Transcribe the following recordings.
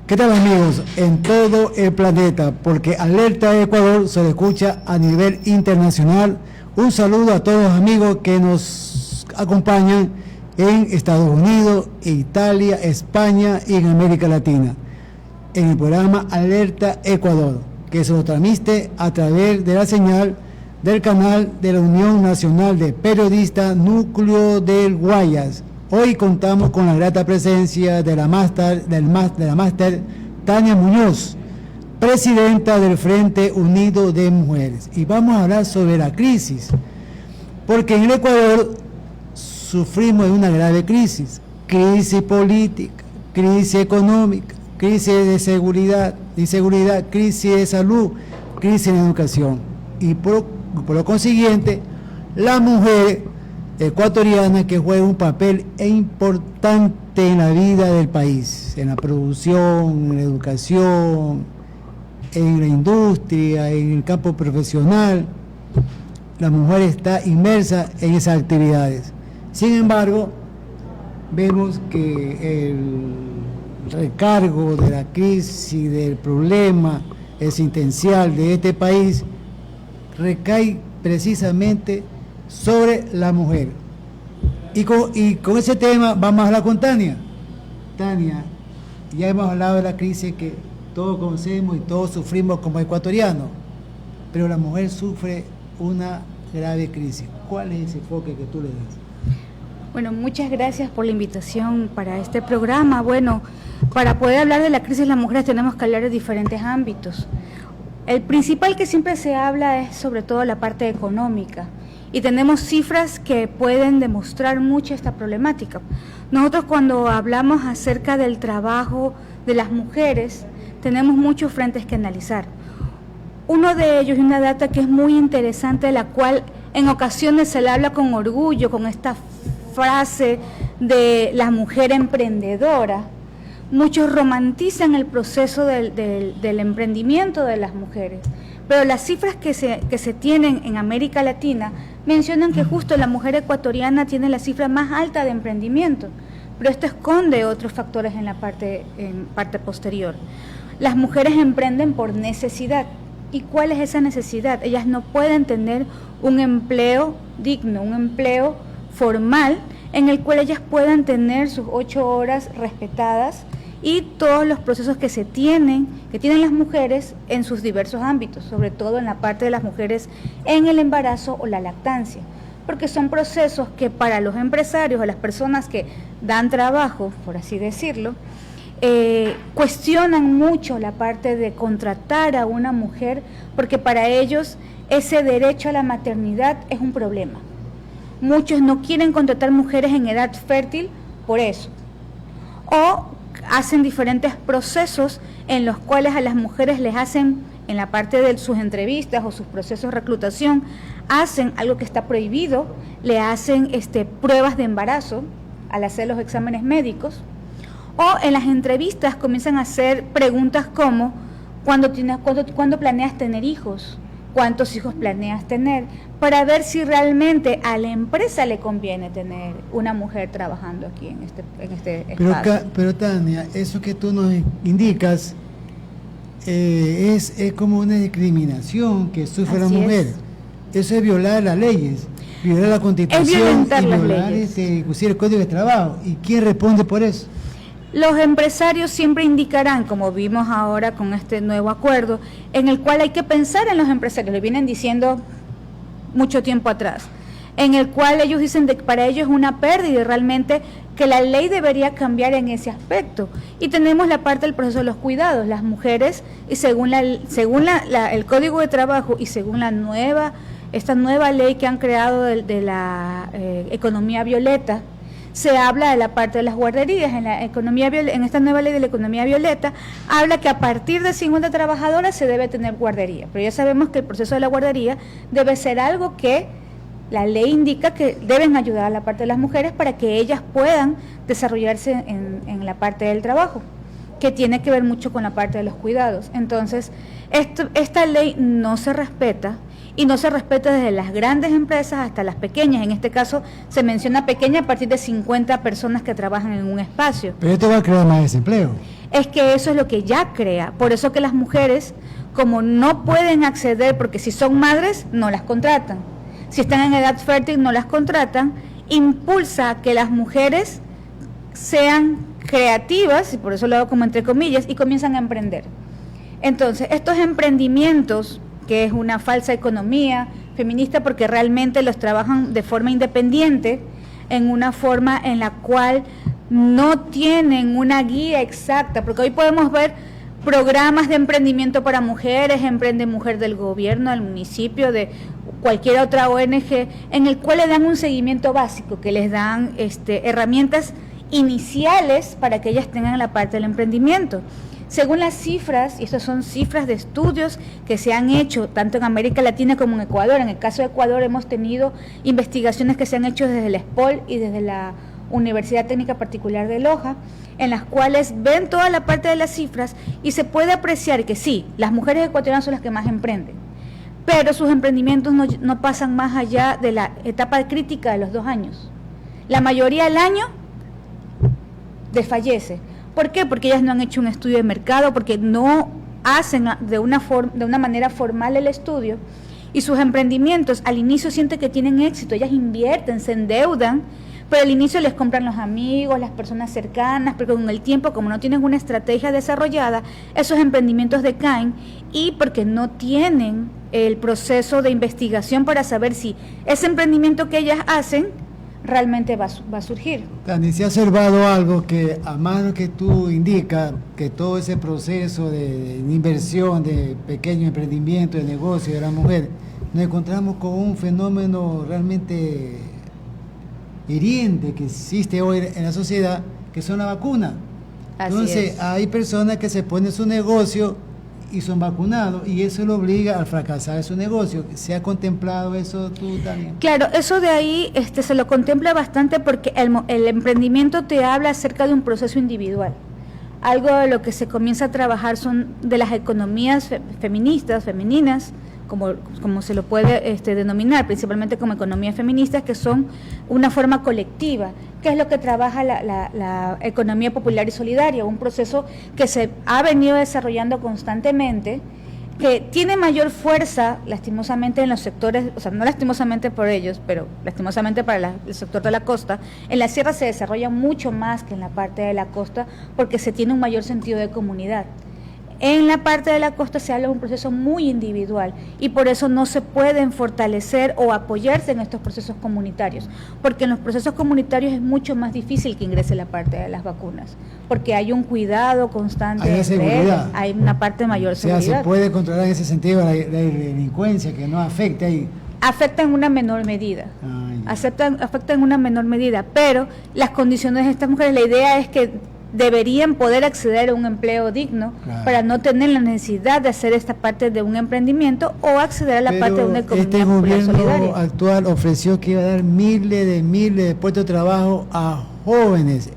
¿Qué tal, amigos? En todo el planeta, porque Alerta Ecuador se le escucha a nivel internacional. Un saludo a todos los amigos que nos acompañan en Estados Unidos, Italia, España y en América Latina, en el programa Alerta Ecuador, que se lo transmite a través de la señal del canal de la Unión Nacional de Periodistas Núcleo del Guayas. Hoy contamos con la grata presencia de la máster Tania Muñoz, presidenta del Frente Unido de Mujeres, y vamos a hablar sobre la crisis, porque en el Ecuador sufrimos de una grave crisis política, crisis económica, crisis de seguridad, inseguridad, crisis de salud, crisis de educación, y por lo consiguiente, la mujer ecuatoriana que juega un papel importante en la vida del país, en la producción, en la educación, en la industria, en el campo profesional. La mujer está inmersa en esas actividades. Sin embargo, vemos que el recargo de la crisis, del problema existencial de este país, recae precisamente sobre la mujer. Y con ese tema vamos a hablar con Tania. Tania, ya hemos hablado de la crisis que todos conocemos y todos sufrimos como ecuatorianos, pero la mujer sufre una grave crisis. ¿Cuál es ese enfoque que tú le das? Bueno, muchas gracias por la invitación para este programa. Bueno, para poder hablar de la crisis de las mujeres tenemos que hablar de diferentes ámbitos. El principal que siempre se habla es sobre todo la parte económica, y tenemos cifras que pueden demostrar mucho esta problemática. Nosotros, cuando hablamos acerca del trabajo de las mujeres, tenemos muchos frentes que analizar. Uno de ellos, y una data que es muy interesante, de la cual en ocasiones se le habla con orgullo, con esta frase de la mujer emprendedora. Muchos romantizan el proceso del emprendimiento de las mujeres, pero las cifras que se tienen en América Latina mencionan que justo la mujer ecuatoriana tiene la cifra más alta de emprendimiento, pero esto esconde otros factores en parte posterior. Las mujeres emprenden por necesidad. ¿Y cuál es esa necesidad? Ellas no pueden tener un empleo digno, un empleo formal en el cual ellas puedan tener sus 8 horas respetadas y todos los procesos que tienen las mujeres en sus diversos ámbitos, sobre todo en la parte de las mujeres en el embarazo o la lactancia, porque son procesos que para los empresarios o las personas que dan trabajo, por así decirlo, cuestionan mucho la parte de contratar a una mujer, porque para ellos ese derecho a la maternidad es un problema. Muchos no quieren contratar mujeres en edad fértil por eso, o hacen diferentes procesos en los cuales a las mujeres les hacen, en la parte de sus entrevistas o sus procesos de reclutación, hacen algo que está prohibido, le hacen pruebas de embarazo al hacer los exámenes médicos, o en las entrevistas comienzan a hacer preguntas como ¿cuándo planeas tener hijos? ¿Cuántos hijos planeas tener? Para ver si realmente a la empresa le conviene tener una mujer trabajando aquí en este espacio. Pero Tania, eso que tú nos indicas es como una discriminación que sufre la mujer. Eso es violar las leyes, violar la Constitución y violar inclusive el Código de Trabajo. ¿Y quién responde por eso? Los empresarios siempre indicarán, como vimos ahora con este nuevo acuerdo, en el cual hay que pensar en los empresarios, lo vienen diciendo mucho tiempo atrás, en el cual ellos dicen que para ellos es una pérdida y realmente que la ley debería cambiar en ese aspecto. Y tenemos la parte del proceso de los cuidados. Las mujeres, y según el Código de Trabajo y según esta nueva ley que han creado de la economía violeta, se habla de la parte de las guarderías. En esta nueva ley de la economía violeta habla que a partir de 50 trabajadoras se debe tener guardería, pero ya sabemos que el proceso de la guardería debe ser algo que la ley indica que deben ayudar a la parte de las mujeres para que ellas puedan desarrollarse en la parte del trabajo, que tiene que ver mucho con la parte de los cuidados. Entonces, esta ley no se respeta y no se respeta desde las grandes empresas hasta las pequeñas. En este caso se menciona pequeña a partir de 50 personas que trabajan en un espacio. Pero esto va a crear más desempleo. Es que eso es lo que ya crea. Por eso que las mujeres, como no pueden acceder, porque si son madres, no las contratan. Si están en edad fértil, no las contratan. Impulsa a que las mujeres sean creativas, y por eso lo hago como entre comillas, y comienzan a emprender. Entonces, estos emprendimientos, que es una falsa economía feminista porque realmente los trabajan de forma independiente, en una forma en la cual no tienen una guía exacta, porque hoy podemos ver programas de emprendimiento para mujeres, Emprende Mujer del gobierno, del municipio, de cualquier otra ONG, en el cual le dan un seguimiento básico, que les dan herramientas iniciales para que ellas tengan la parte del emprendimiento. Según las cifras, y estas son cifras de estudios que se han hecho tanto en América Latina como en Ecuador. En el caso de Ecuador hemos tenido investigaciones que se han hecho desde la SPOL y desde la Universidad Técnica Particular de Loja, en las cuales ven toda la parte de las cifras y se puede apreciar que sí, las mujeres ecuatorianas son las que más emprenden, pero sus emprendimientos no pasan más allá de la etapa crítica de los 2 años. La mayoría del año desfallece. ¿Por qué? Porque ellas no han hecho un estudio de mercado, porque no hacen de una manera formal el estudio, y sus emprendimientos al inicio sienten que tienen éxito, ellas invierten, se endeudan, pero al inicio les compran los amigos, las personas cercanas, pero con el tiempo, como no tienen una estrategia desarrollada, esos emprendimientos decaen, y porque no tienen el proceso de investigación para saber si ese emprendimiento que ellas hacen realmente va a surgir. Tani, se ha observado algo que, a mano que tú indicas, que todo ese proceso de inversión, de pequeño emprendimiento, de negocio de la mujer, nos encontramos con un fenómeno realmente hiriente que existe hoy en la sociedad, que son la vacuna. Entonces, hay personas que se ponen su negocio y son vacunados, y eso lo obliga a fracasar su negocio. ¿Se ha contemplado eso tú también? Claro, eso de ahí se lo contempla bastante, porque el emprendimiento te habla acerca de un proceso individual. Algo de lo que se comienza a trabajar son de las economías feministas, femeninas, como se lo puede denominar, principalmente como economías feministas, que son una forma colectiva, que es lo que trabaja la economía popular y solidaria, un proceso que se ha venido desarrollando constantemente, que tiene mayor fuerza, lastimosamente, en los sectores, o sea, no lastimosamente por ellos, pero lastimosamente para el sector de la costa. En la sierra se desarrolla mucho más que en la parte de la costa, porque se tiene un mayor sentido de comunidad. En la parte de la costa se habla de un proceso muy individual, y por eso no se pueden fortalecer o apoyarse en estos procesos comunitarios, porque en los procesos comunitarios es mucho más difícil que ingrese la parte de las vacunas, porque hay un cuidado constante, hay una parte de mayor seguridad. O sea, se puede controlar en ese sentido la delincuencia, que no afecte ahí. Afecta en una menor medida, afecta en una menor medida, pero las condiciones de estas mujeres, la idea es que deberían poder acceder a un empleo digno, claro, para no tener la necesidad de hacer esta parte de un emprendimiento o acceder a la parte de una economía popular solidaria. Este gobierno actual ofreció que iba a dar miles de puestos de trabajo a jóvenes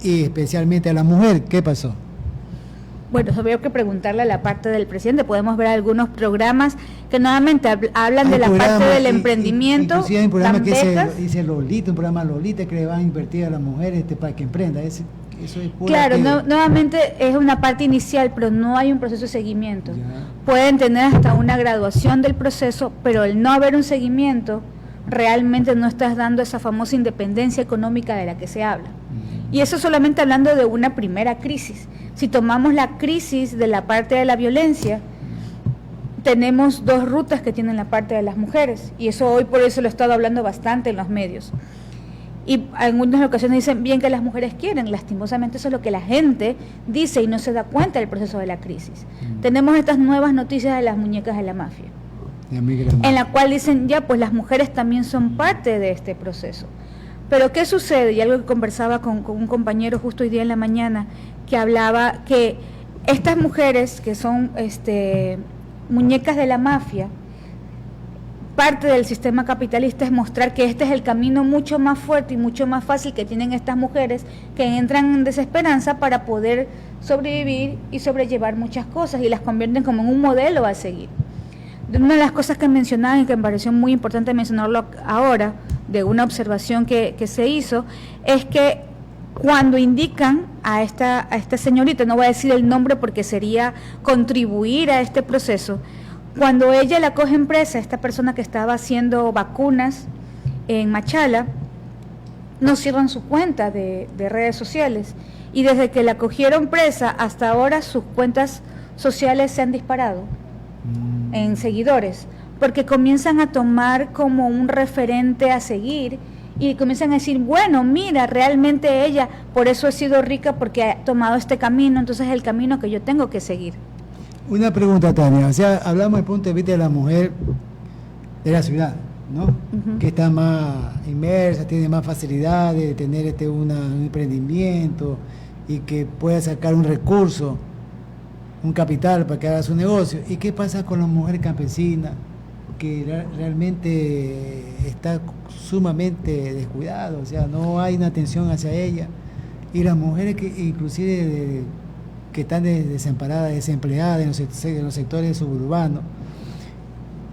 y especialmente a la mujer. ¿Qué pasó? Bueno, eso habría que preguntarle a la parte del presidente. Podemos ver algunos programas que nuevamente hablan de la parte del emprendimiento. Inclusive hay un programa que dice Lolita, un programa Lolita, que le van a invertir a las mujeres para que emprenda. Eso es claro, nuevamente es una parte inicial, pero no hay un proceso de seguimiento. Ya. Pueden tener hasta una graduación del proceso, pero el no haber un seguimiento, realmente no estás dando esa famosa independencia económica de la que se habla. Y eso solamente hablando de una primera crisis. Si tomamos la crisis de la parte de la violencia, tenemos 2 rutas que tienen la parte de las mujeres, y eso hoy por eso lo he estado hablando bastante en los medios. Y en algunas ocasiones dicen bien que las mujeres quieren, lastimosamente eso es lo que la gente dice y no se da cuenta del proceso de la crisis. Tenemos estas nuevas noticias de las muñecas de la mafia, en la cual dicen ya, pues las mujeres también son parte de este proceso. Pero ¿qué sucede? Y algo que conversaba con un compañero justo hoy día en la mañana, que hablaba que estas mujeres que son muñecas de la mafia, parte del sistema capitalista es mostrar que este es el camino mucho más fuerte y mucho más fácil que tienen estas mujeres, que entran en desesperanza para poder sobrevivir y sobrellevar muchas cosas, y las convierten como en un modelo a seguir. Una de las cosas que mencionaba y que me pareció muy importante mencionarlo ahora, de una observación que se hizo, es que cuando indican a esta señorita, no voy a decir el nombre porque sería contribuir a este proceso, cuando ella la coge en presa, esta persona que estaba haciendo vacunas en Machala, no cierran su cuenta de redes sociales, y desde que la cogieron presa hasta ahora sus cuentas sociales se han disparado en seguidores, porque comienzan a tomar como un referente a seguir y comienzan a decir, bueno, mira, realmente ella, por eso he sido rica, porque ha tomado este camino, entonces es el camino que yo tengo que seguir. Una pregunta, Tania, o sea, hablamos desde el punto de vista de la mujer de la ciudad, ¿no? Que está más inmersa, tiene más facilidad de tener un emprendimiento y que pueda sacar un recurso, un capital para que haga su negocio. ¿Y qué pasa con la mujer campesina que realmente está sumamente descuidada? O sea, no hay una atención hacia ella, y las mujeres que inclusive que están desamparadas, desempleadas en los sectores suburbanos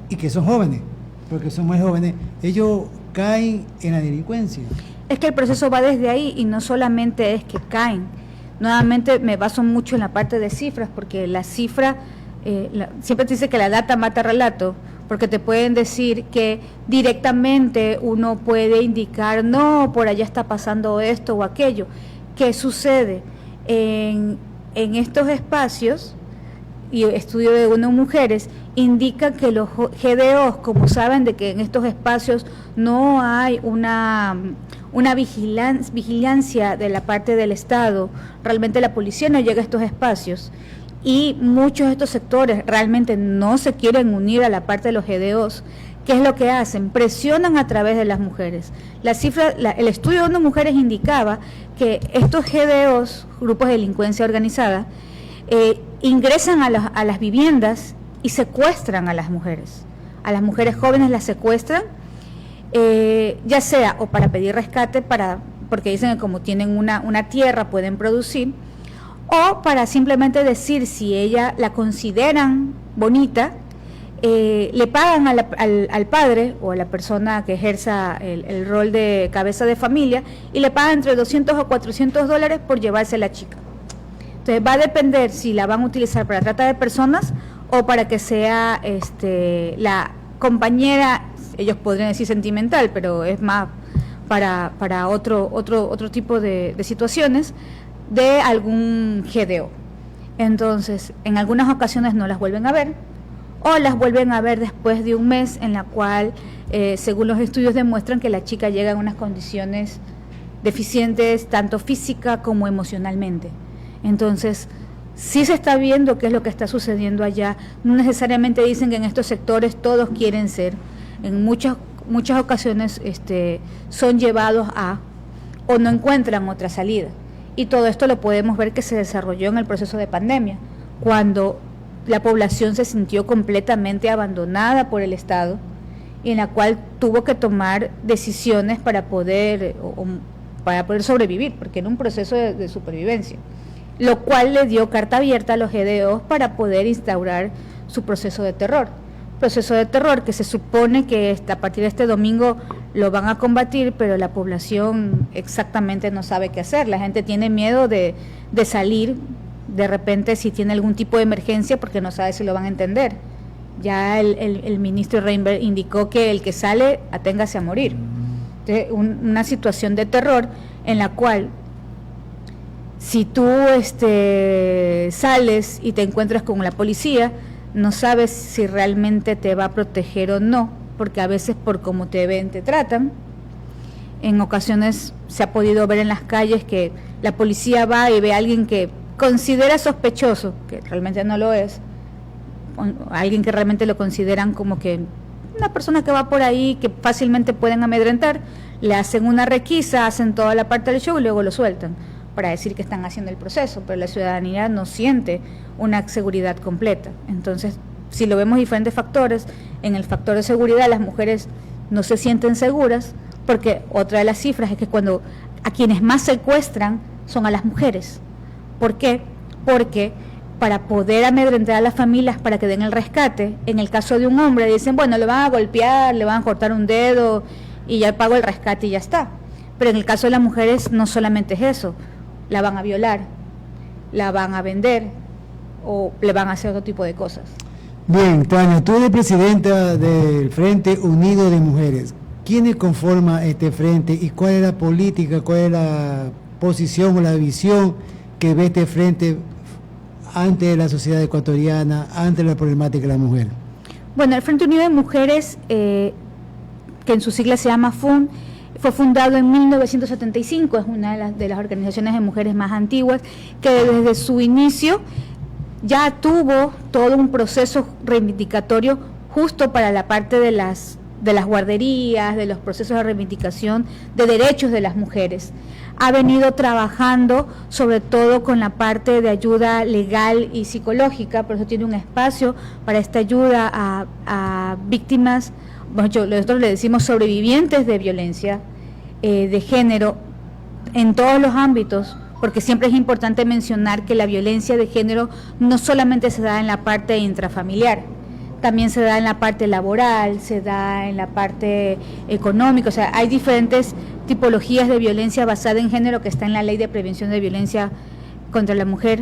y que son jóvenes, porque son muy jóvenes, ellos caen en la delincuencia. Es que el proceso va desde ahí, y no solamente es que caen. Nuevamente me baso mucho en la parte de cifras, porque la cifra, siempre te dice que la data mata relato, porque te pueden decir que directamente uno puede indicar, no, por allá está pasando esto o aquello. ¿Qué sucede? En estos espacios, y estudio de unas mujeres, indica que los GDOs, como saben de que en estos espacios no hay una vigilancia de la parte del Estado, realmente la policía no llega a estos espacios, y muchos de estos sectores realmente no se quieren unir a la parte de los GDOs. ¿Qué es lo que hacen? Presionan a través de las mujeres. La cifra, el estudio de unas mujeres indicaba que estos GDOs, grupos de delincuencia organizada, ingresan a las viviendas y secuestran a las mujeres jóvenes las secuestran, ya sea o para pedir rescate, porque dicen que como tienen una tierra pueden producir, o para simplemente decir si ella la consideran bonita, le pagan al padre o a la persona que ejerza el rol de cabeza de familia, y le pagan entre 200 o 400 dólares por llevarse a la chica. Entonces va a depender si la van a utilizar para trata de personas o para que sea la compañera, ellos podrían decir sentimental, pero es más para otro tipo de situaciones, de algún GDO. Entonces, en algunas ocasiones no las vuelven a ver, o las vuelven a ver después de un mes, en la cual, según los estudios, demuestran que la chica llega en unas condiciones deficientes, tanto física como emocionalmente. Entonces, sí se está viendo qué es lo que está sucediendo allá. No necesariamente dicen que en estos sectores todos quieren ser. En muchas ocasiones son llevados o no encuentran otra salida. Y todo esto lo podemos ver que se desarrolló en el proceso de pandemia, cuando la población se sintió completamente abandonada por el Estado, y en la cual tuvo que tomar decisiones para poder sobrevivir, porque era un proceso de supervivencia, lo cual le dio carta abierta a los GDOs para poder instaurar su proceso de terror que se supone que a partir de este domingo lo van a combatir, pero la población exactamente no sabe qué hacer. La gente tiene miedo de salir de repente si tiene algún tipo de emergencia, porque no sabe si lo van a entender. Ya el ministro Reinberg indicó que el que sale, aténgase a morir. Entonces, una situación de terror en la cual, si tú sales y te encuentras con la policía, no sabes si realmente te va a proteger o no, porque a veces por cómo te ven, te tratan. En ocasiones se ha podido ver en las calles que la policía va y ve a alguien que considera sospechoso, que realmente no lo es, alguien que realmente lo consideran como que una persona que va por ahí, que fácilmente pueden amedrentar, le hacen una requisa, hacen toda la parte del show y luego lo sueltan, para decir que están haciendo el proceso, pero la ciudadanía no siente una seguridad completa. Entonces, si lo vemos diferentes factores, en el factor de seguridad las mujeres no se sienten seguras, porque otra de las cifras es que cuando a quienes más secuestran son a las mujeres. ¿Por qué? Porque para poder amedrentar a las familias para que den el rescate. En el caso de un hombre dicen, bueno, le van a golpear, le van a cortar un dedo y ya pago el rescate y ya está. Pero en el caso de las mujeres no solamente es eso, la van a violar, la van a vender o le van a hacer otro tipo de cosas. Bien, Tania, tú eres presidenta del Frente Unido de Mujeres. ¿Quiénes conforman este frente y cuál es la política, cuál es la posición o la visión que ve este frente ante la sociedad ecuatoriana, ante la problemática de la mujer? Bueno, el Frente Unido de Mujeres, que en su sigla se llama FUN, fue fundado en 1975, es una de las organizaciones de mujeres más antiguas, que desde su inicio ya tuvo todo un proceso reivindicatorio justo para la parte de las guarderías, de los procesos de reivindicación de derechos de las mujeres. Ha venido trabajando sobre todo con la parte de ayuda legal y psicológica, por eso tiene un espacio para esta ayuda a víctimas, nosotros le decimos sobrevivientes de violencia de género en todos los ámbitos, porque siempre es importante mencionar que la violencia de género no solamente se da en la parte intrafamiliar, también se da en la parte laboral, se da en la parte económica, o sea, hay diferentes tipologías de violencia basada en género que está en la Ley de Prevención de Violencia contra la Mujer,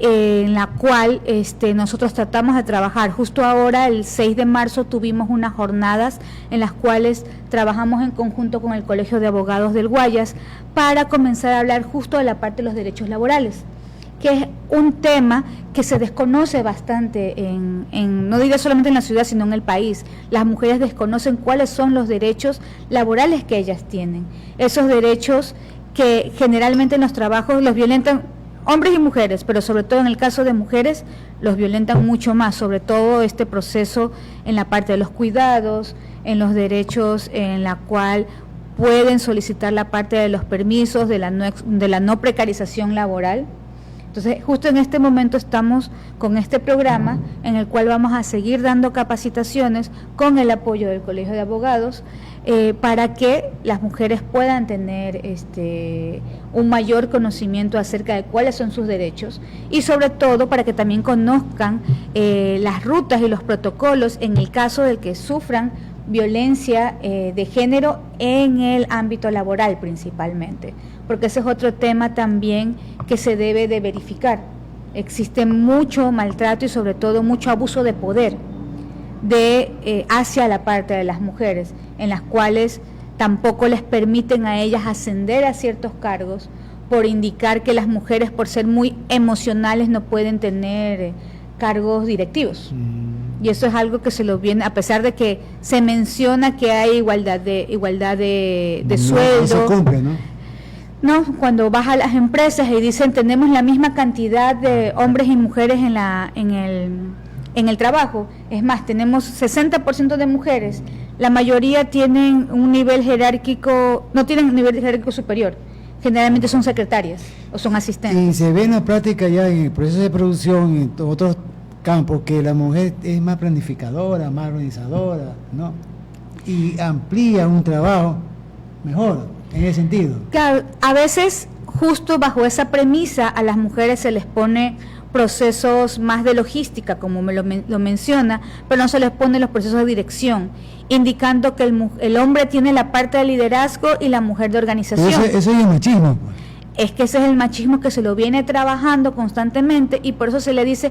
en la cual nosotros tratamos de trabajar. Justo ahora, el 6 de marzo, tuvimos unas jornadas en las cuales trabajamos en conjunto con el Colegio de Abogados del Guayas para comenzar a hablar justo de la parte de los derechos laborales, que es un tema que se desconoce bastante no diré solamente en la ciudad, sino en el país. Las mujeres desconocen cuáles son los derechos laborales que ellas tienen. Esos derechos que generalmente en los trabajos los violentan hombres y mujeres, pero sobre todo en el caso de mujeres los violentan mucho más, sobre todo este proceso en la parte de los cuidados, en los derechos en la cual pueden solicitar la parte de los permisos, de la no precarización laboral. Entonces, justo en este momento estamos con este programa en el cual vamos a seguir dando capacitaciones con el apoyo del Colegio de Abogados para que las mujeres puedan tener un mayor conocimiento acerca de cuáles son sus derechos y sobre todo para que también conozcan las rutas y los protocolos en el caso de que sufran violencia de género en el ámbito laboral principalmente, porque ese es otro tema también que se debe de verificar. Existe mucho maltrato y sobre todo mucho abuso de poder hacia la parte de las mujeres, en las cuales tampoco les permiten a ellas ascender a ciertos cargos por indicar que las mujeres, por ser muy emocionales, no pueden tener cargos directivos. Y eso es algo que se lo viene, a pesar de que se menciona que hay igualdad de sueldo. No se cumple, ¿no? No, cuando vas a las empresas y dicen tenemos la misma cantidad de hombres y mujeres en el trabajo, es más, tenemos 60% de mujeres, la mayoría tienen un nivel jerárquico, no tienen un nivel jerárquico superior, generalmente son secretarias o son asistentes. Y se ve en la práctica ya en el proceso de producción, en otros campos, que la mujer es más planificadora, más organizadora, ¿no? Y amplía un trabajo mejor en ese sentido. Claro, a veces justo bajo esa premisa a las mujeres se les pone procesos más de logística, como lo menciona, pero no se les pone los procesos de dirección, indicando que el hombre tiene la parte de liderazgo y la mujer de organización. Eso es el machismo, pues. Es que ese es el machismo que se lo viene trabajando constantemente y por eso se le dice,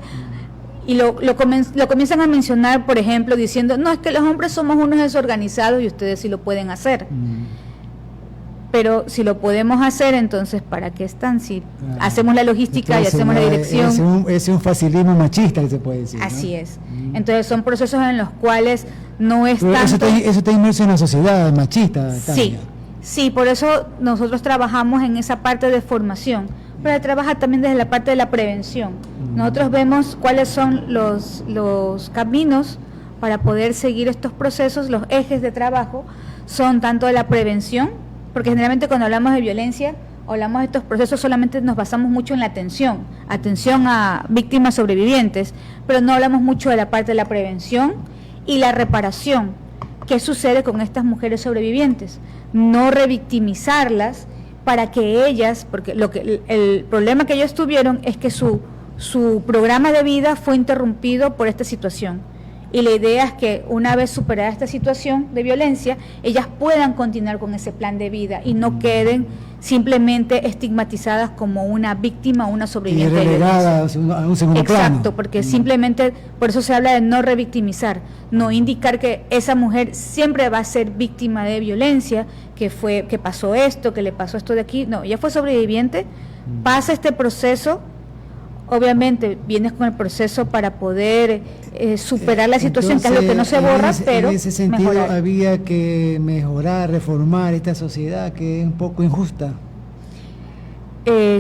y lo comienzan a mencionar, por ejemplo, diciendo, no, es que los hombres somos unos desorganizados y ustedes sí lo pueden hacer. Pero si lo podemos hacer, entonces, ¿para qué están? Si hacemos la logística y hacemos la dirección. Es un facilismo machista que se puede decir, ¿no? Así es. Entonces, son procesos en los cuales no es pero tanto... Eso está inmerso en la sociedad machista, Tania. Sí, por eso nosotros trabajamos en esa parte de formación, pero trabaja también desde la parte de la prevención. Nosotros vemos cuáles son los caminos para poder seguir estos procesos, los ejes de trabajo son tanto de la prevención, porque generalmente cuando hablamos de violencia, hablamos de estos procesos, solamente nos basamos mucho en la atención a víctimas sobrevivientes, pero no hablamos mucho de la parte de la prevención y la reparación. ¿Qué sucede con estas mujeres sobrevivientes? No revictimizarlas para que ellas, porque el problema que ellos tuvieron es que su su programa de vida fue interrumpido por esta situación. Y la idea es que una vez superada esta situación de violencia, ellas puedan continuar con ese plan de vida y no queden simplemente estigmatizadas como una víctima o una sobreviviente de violencia. A un segundo plano. Exacto, porque simplemente, por eso se habla de no revictimizar, no indicar que esa mujer siempre va a ser víctima de violencia, que pasó esto, que le pasó esto de aquí. No, ella fue sobreviviente, pasa este proceso. Obviamente vienes con el proceso para poder superar la situación. Entonces, que es lo que no se borra, pero en ese sentido mejorar. Había que mejorar, reformar esta sociedad que es un poco injusta.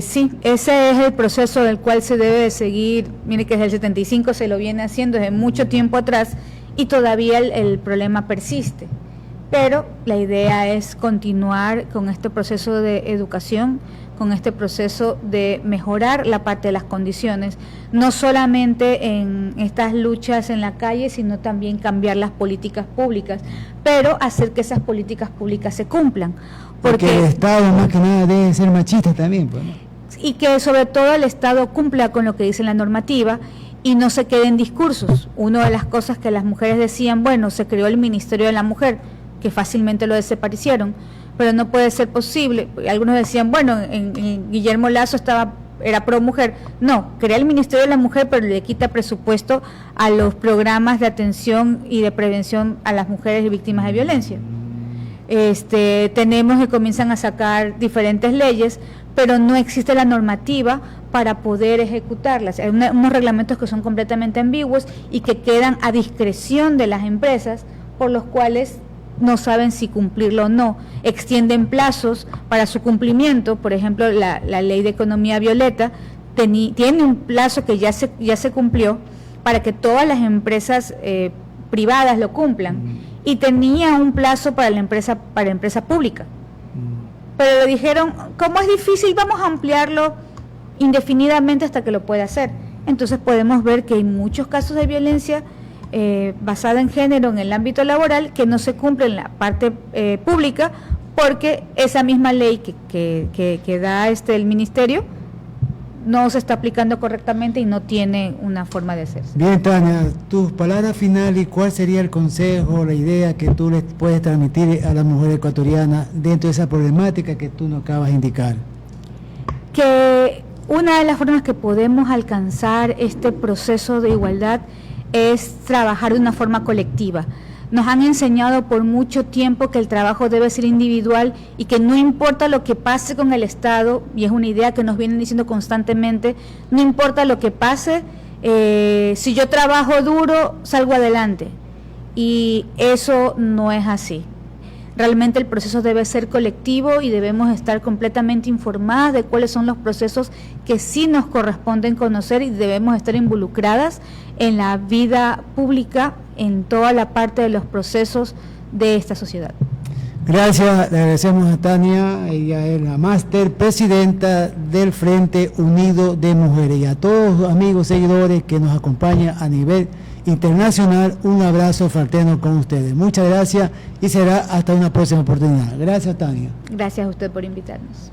Sí, ese es el proceso del cual se debe de seguir. Mire que desde el 75 se lo viene haciendo, desde mucho tiempo atrás, y todavía el problema persiste. Pero la idea es continuar con este proceso de educación, con este proceso de mejorar la parte de las condiciones, no solamente en estas luchas en la calle, sino también cambiar las políticas públicas, pero hacer que esas políticas públicas se cumplan. Porque el Estado más que nada debe ser machista también, pues, ¿no? Y que sobre todo el Estado cumpla con lo que dice la normativa y no se quede en discursos. Una de las cosas que las mujeres decían, bueno, se creó el Ministerio de la Mujer, que fácilmente lo desaparecieron, pero no puede ser posible. Algunos decían, bueno, en Guillermo Lazo era pro mujer. No, crea el Ministerio de la Mujer, pero le quita presupuesto a los programas de atención y de prevención a las mujeres y víctimas de violencia. Tenemos que comienzan a sacar diferentes leyes, pero no existe la normativa para poder ejecutarlas. Hay unos reglamentos que son completamente ambiguos y que quedan a discreción de las empresas, por los cuales no saben si cumplirlo o no, extienden plazos para su cumplimiento. Por ejemplo, la ley de economía violeta tiene un plazo que ya se cumplió para que todas las empresas privadas lo cumplan, y tenía un plazo para la empresa pública, pero le dijeron, como es difícil, vamos a ampliarlo indefinidamente hasta que lo pueda hacer. Entonces podemos ver que hay muchos casos de violencia basada en género en el ámbito laboral que no se cumple en la parte pública, porque esa misma ley que da el ministerio no se está aplicando correctamente y no tiene una forma de hacerse. Bien, Tania, tus palabras finales, ¿cuál sería el consejo, la idea que tú les puedes transmitir a la mujer ecuatoriana dentro de esa problemática que tú nos acabas de indicar? Que una de las formas que podemos alcanzar este proceso de igualdad es trabajar de una forma colectiva. Nos han enseñado por mucho tiempo que el trabajo debe ser individual y que no importa lo que pase con el Estado, y es una idea que nos vienen diciendo constantemente, no importa lo que pase, si yo trabajo duro, salgo adelante. Y eso no es así. Realmente el proceso debe ser colectivo y debemos estar completamente informadas de cuáles son los procesos que sí nos corresponden conocer, y debemos estar involucradas en la vida pública, en toda la parte de los procesos de esta sociedad. Gracias, le agradecemos a Tania, ella es la máster presidenta del Frente Unido de Mujeres, y a todos los amigos seguidores que nos acompañan a nivel internacional, un abrazo fraterno con ustedes. Muchas gracias y será hasta una próxima oportunidad. Gracias, Tania. Gracias a usted por invitarnos.